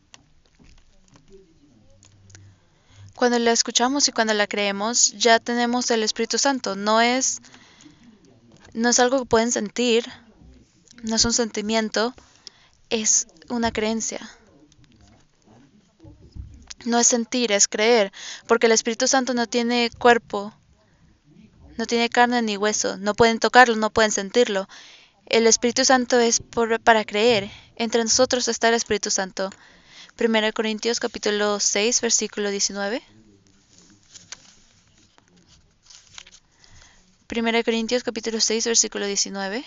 Cuando la escuchamos y cuando la creemos, ya tenemos el Espíritu Santo. No es algo que pueden sentir, no es un sentimiento, es una creencia. No es sentir, es creer, porque el Espíritu Santo no tiene cuerpo, no tiene carne ni hueso, no pueden tocarlo, no pueden sentirlo. El Espíritu Santo es para creer. Entre nosotros está el Espíritu Santo. 1 Corintios capítulo 6, versículo 19. 1 Corintios capítulo 6, versículo 19.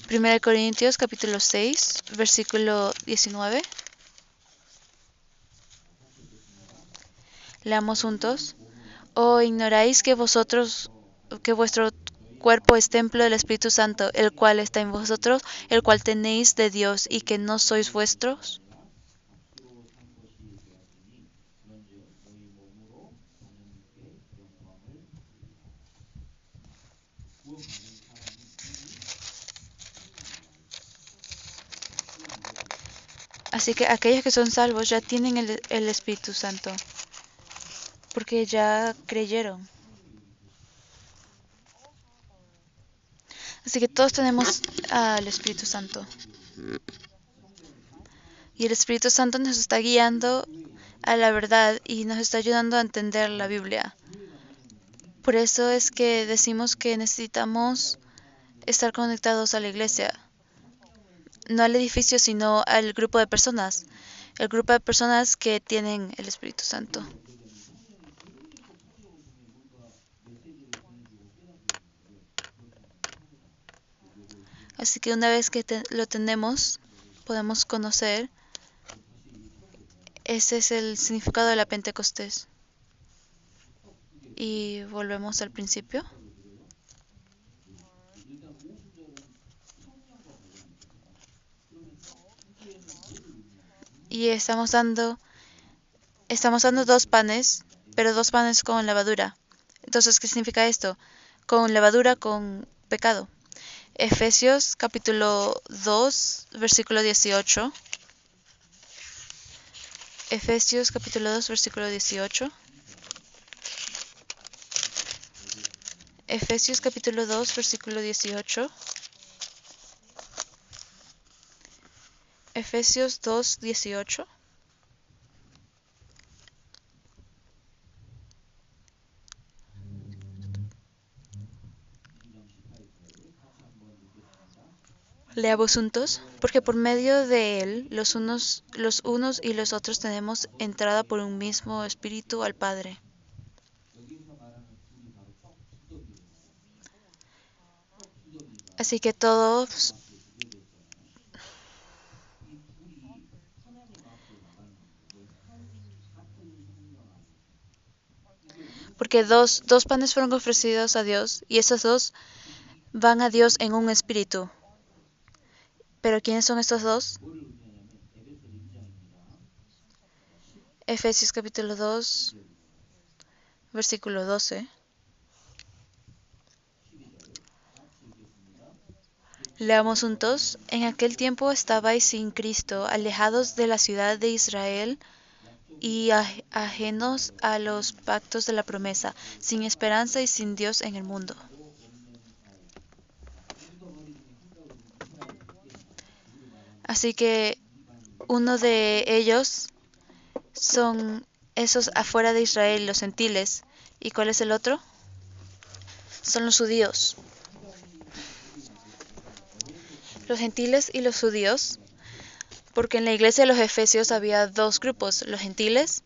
Primera de Corintios capítulo 6, versículo 19. Leamos juntos. ¿O ignoráis que vuestro cuerpo es templo del Espíritu Santo, el cual está en vosotros, el cual tenéis de Dios, y que no sois vuestros? Así que aquellos que son salvos ya tienen el Espíritu Santo, porque ya creyeron. Así que todos tenemos al Espíritu Santo. Y el Espíritu Santo nos está guiando a la verdad y nos está ayudando a entender la Biblia. Por eso es que decimos que necesitamos estar conectados a la iglesia. No al edificio, sino al grupo de personas. El grupo de personas que tienen el Espíritu Santo. Así que una vez que lo tenemos, podemos conocer. Ese es el significado de la Pentecostés. Y volvemos al principio. Y estamos dando 2 panes, pero 2 panes con levadura. Entonces, ¿qué significa esto? Con levadura, con pecado. Efesios capítulo 2, versículo 18. Efesios capítulo 2, versículo 18. Efesios capítulo 2, versículo 18. Efesios 2, 18. Leamos juntos, porque por medio de él los unos y los otros tenemos entrada por un mismo espíritu al Padre. Así que todos, porque dos panes fueron ofrecidos a Dios y esos 2 van a Dios en un espíritu. ¿Pero quiénes son estos 2? Efesios capítulo 2, versículo 12. Leamos juntos. En aquel tiempo estabais sin Cristo, alejados de la ciudad de Israel y ajenos a los pactos de la promesa, sin esperanza y sin Dios en el mundo. Así que uno de ellos son esos afuera de Israel, los gentiles. ¿Y cuál es el otro? Son los judíos. Los gentiles y los judíos, porque en la iglesia de los Efesios había 2 grupos, los gentiles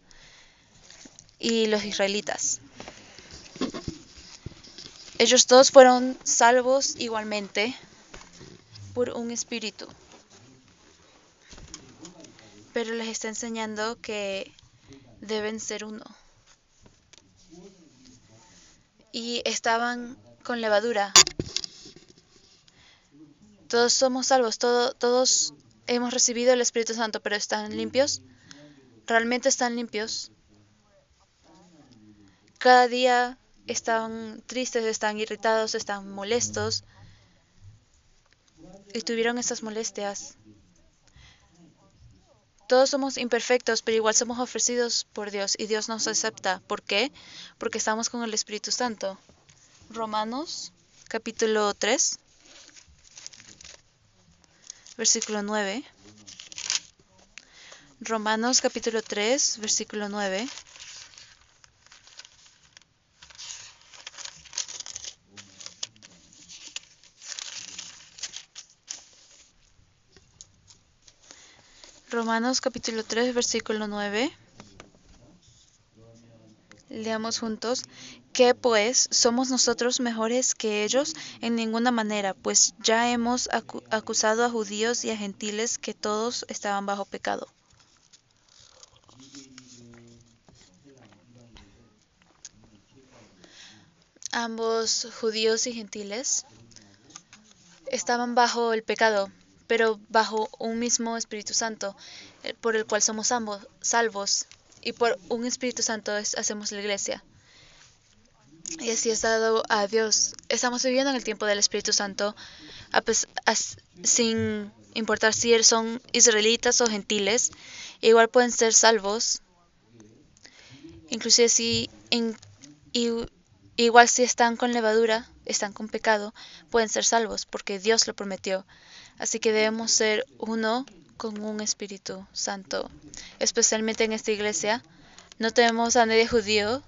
y los israelitas. Ellos 2 fueron salvos igualmente por un espíritu, pero les está enseñando que deben ser uno. Y estaban con levadura. Todos somos salvos, todos hemos recibido el Espíritu Santo, pero ¿están limpios? ¿Realmente están limpios? Cada día están tristes, están irritados, están molestos y tuvieron esas molestias. Todos somos imperfectos, pero igual somos ofrecidos por Dios y Dios nos acepta. ¿Por qué? Porque estamos con el Espíritu Santo. Romanos capítulo 3, versículo 9. Romanos capítulo 3, versículo 9. Romanos capítulo 3, versículo 9. Leamos juntos. ¿Qué pues? ¿Somos nosotros mejores que ellos? En ninguna manera, pues ya hemos acusado a judíos y a gentiles que todos estaban bajo pecado. Ambos, judíos y gentiles, estaban bajo el pecado, pero bajo un mismo Espíritu Santo, por el cual somos ambos salvos, y por un Espíritu Santo hacemos la iglesia. y así es dado a Dios. Estamos viviendo en el tiempo del Espíritu Santo, sin importar si son israelitas o gentiles, igual pueden ser salvos, inclusive i- igual si están con levadura, están con pecado, pueden ser salvos, porque Dios lo prometió. Así que debemos ser uno con un Espíritu Santo, especialmente en esta iglesia. No tenemos a nadie judío.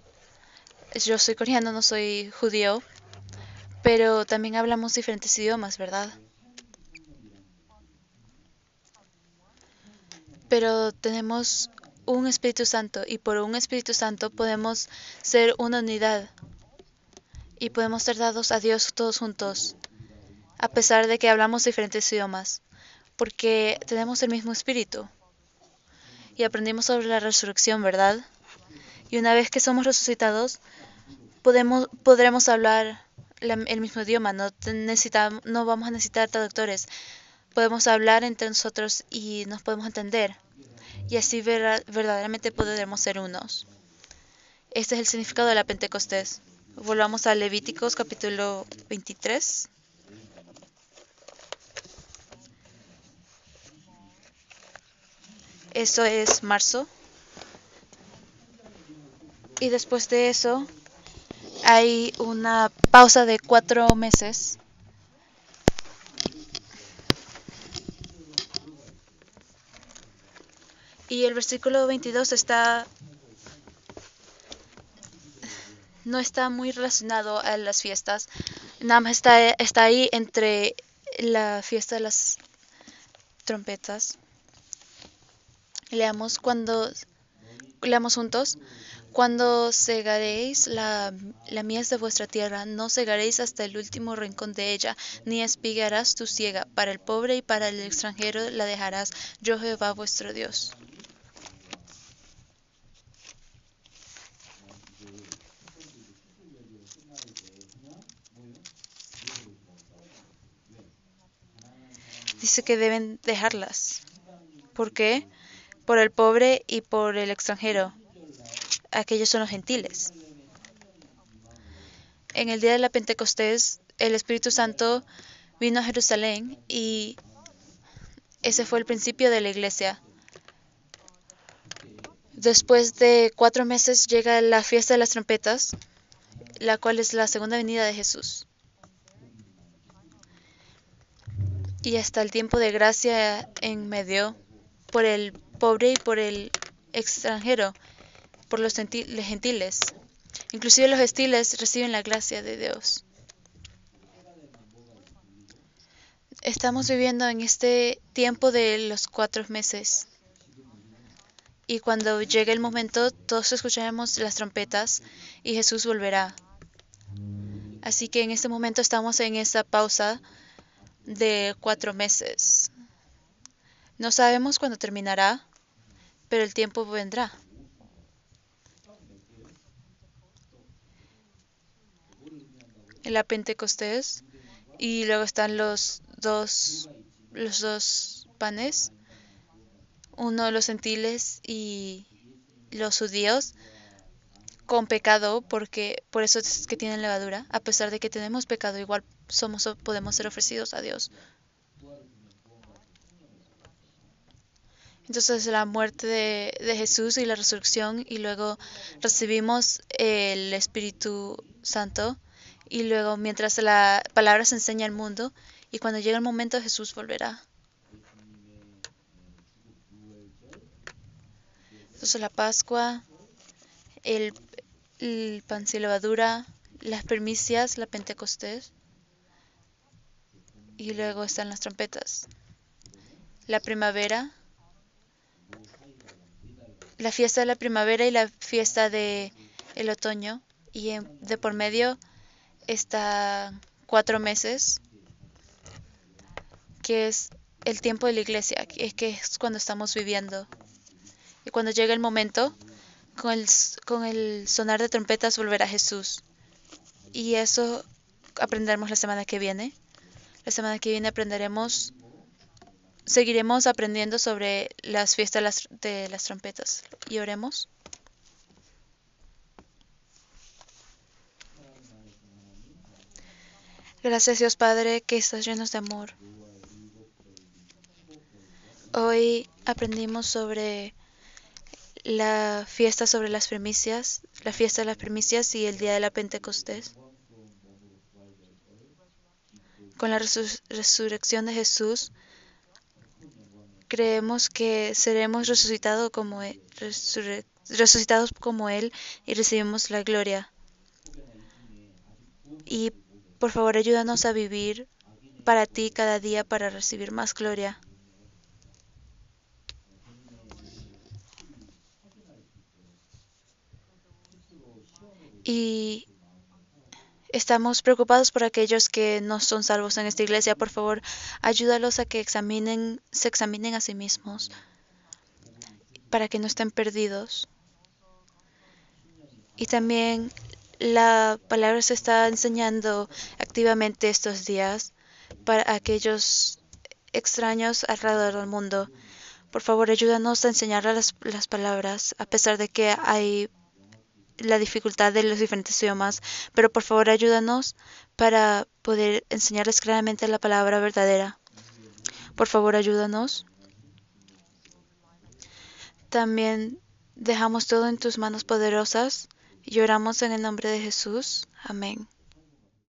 Yo soy coreano, no soy judío, pero también hablamos diferentes idiomas, ¿verdad? Pero tenemos un Espíritu Santo y por un Espíritu Santo podemos ser una unidad y podemos ser dados a Dios todos juntos, a pesar de que hablamos diferentes idiomas, porque tenemos el mismo Espíritu y aprendimos sobre la resurrección, ¿verdad? Y una vez que somos resucitados, podremos hablar el mismo idioma, no vamos a necesitar traductores, podemos hablar entre nosotros y nos podemos entender, y así verdaderamente podremos ser unos. Este es el significado de la Pentecostés. Volvamos a Levíticos capítulo 23. Eso es marzo. Y después de eso hay una pausa de 4 meses. Y el versículo 22 no está muy relacionado a las fiestas. Nada más está ahí entre la fiesta de las trompetas. Leamos juntos. Cuando segaréis la mies de vuestra tierra, no segaréis hasta el último rincón de ella, ni espigarás tu siega. Para el pobre y para el extranjero la dejarás, yo Jehová vuestro Dios. Dice que deben dejarlas. ¿Por qué? Por el pobre y por el extranjero. Aquellos son los gentiles. En el día de la Pentecostés, el Espíritu Santo vino a Jerusalén y ese fue el principio de la iglesia. Después de 4 meses llega la fiesta de las trompetas, la cual es la segunda venida de Jesús. Y hasta el tiempo de gracia en medio, por el pobre y por el extranjero, por los gentiles. Inclusive los gentiles reciben la gracia de Dios. Estamos viviendo en este tiempo de los 4 meses. Y cuando llegue el momento, todos escucharemos las trompetas y Jesús volverá. Así que en este momento estamos en esa pausa de 4 meses. No sabemos cuándo terminará, pero el tiempo vendrá. En la Pentecostés y luego están los dos panes, uno de los gentiles y los judíos con pecado, porque por eso es que tienen levadura. A pesar de que tenemos pecado, igual podemos ser ofrecidos a Dios. Entonces la muerte de Jesús y la resurrección y luego recibimos el Espíritu Santo y luego mientras la palabra se enseña al mundo y cuando llegue el momento Jesús volverá. Entonces la Pascua, el, el pan sin levadura, las primicias, la Pentecostés y luego están las trompetas. La primavera, la fiesta de la primavera y la fiesta de el otoño y de por medio está 4 meses, que es el tiempo de la iglesia, que es cuando estamos viviendo. Y cuando llegue el momento, con el sonar de trompetas volverá Jesús. Y eso aprenderemos la semana que viene. La semana que viene seguiremos aprendiendo sobre las fiestas de las trompetas. Y oremos. Gracias Dios Padre que estás llenos de amor. Hoy aprendimos sobre la fiesta sobre las primicias, la fiesta de las primicias y el día de la Pentecostés. Con la resurrección de Jesús, creemos que seremos resucitados como Él y recibimos la gloria. Y por favor ayúdanos a vivir para ti cada día para recibir más gloria. Y estamos preocupados por aquellos que no son salvos en esta iglesia. Por favor, ayúdalos a que se examinen a sí mismos para que no estén perdidos. Y también la palabra se está enseñando activamente estos días para aquellos extraños alrededor del mundo. Por favor, ayúdanos a enseñar las palabras, a pesar de que hay la dificultad de los diferentes idiomas, pero por favor ayúdanos para poder enseñarles claramente la palabra verdadera. Por favor, ayúdanos. También dejamos todo en tus manos poderosas y oramos en el nombre de Jesús. Amén.